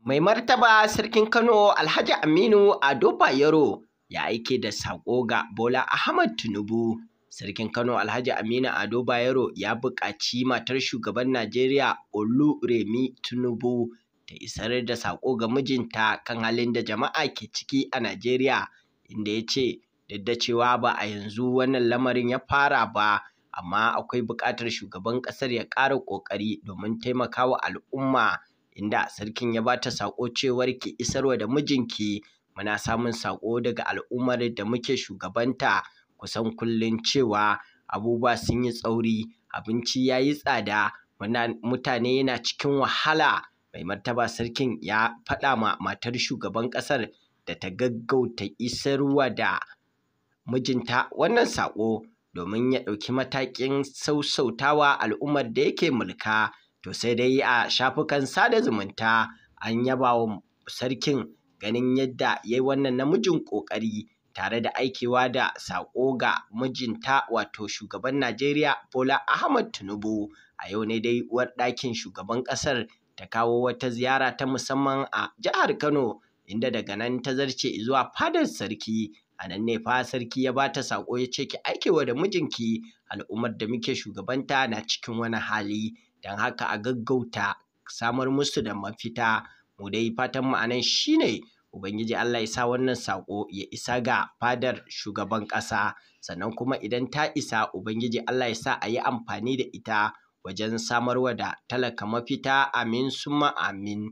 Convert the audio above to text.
Mai martaba Sarkin Kano Alhaji Aminu Ado Bayero ya aike da saƙo ga Bola Ahmad Tinubu. Sarkin Kano Alhaji Aminu Ado Bayero ya buƙaci matar shugaban Najeriya Oluremi Tinubu ta isar da saƙo ga mijinta kan halin da jama'a ke ciki a Najeriya, inda ya ce duk da cewa ba a yanzu wannan lamarin ya fara ba, amma akwai buƙatar shugaban ƙasar ya ƙara ƙoƙari domin taimakawa al'umma. Inda sarkin ya bata saƙo cewar ki isarwa da mijinki, muna samun saƙo daga al'ummar da muke shugabanta kusan kullum cewa abubuwa sun yi tsauri, abinci ya yi tsada, mutane na cikin wahala. Mai martaba sarkin ya faɗa ma matar shugaban ƙasar da ta gaggauta isarwa da mijinta wannan saƙo domin ya ɗauki matakin sassautawa al'ummar da yake mulka. To sai dai a shafukan sada zumunta an yaba wa sarkin ganin yadda ya yi wannan namijin ƙoƙari tare da aikewa da saƙo ga mijinta wato shugaban Najeriya Bola Ahmad Tinubu. A yau ne dai uwar ɗakin shugaban ƙasar ta kawo wata ziyara ta musamman a jihar Kano, inda daga nan ta zarce zuwa fadar sarki. A nan ne fa sarki ya bata saƙo ya ce ki aikewa da mijinki, al'ummar da muke shugabanta na cikin wani hali, don haka a gaggauta samar musu da mafita. Mu dai fatan mu anan shine Ubangiji Allah ya sa wannan saƙo ya isa ga fadar shugaban ƙasa, sannan kuma idan ta isa Ubangiji Allah ya sa a yi amfani da ita wajen samarwa da talaka mafita. Amin summa amin.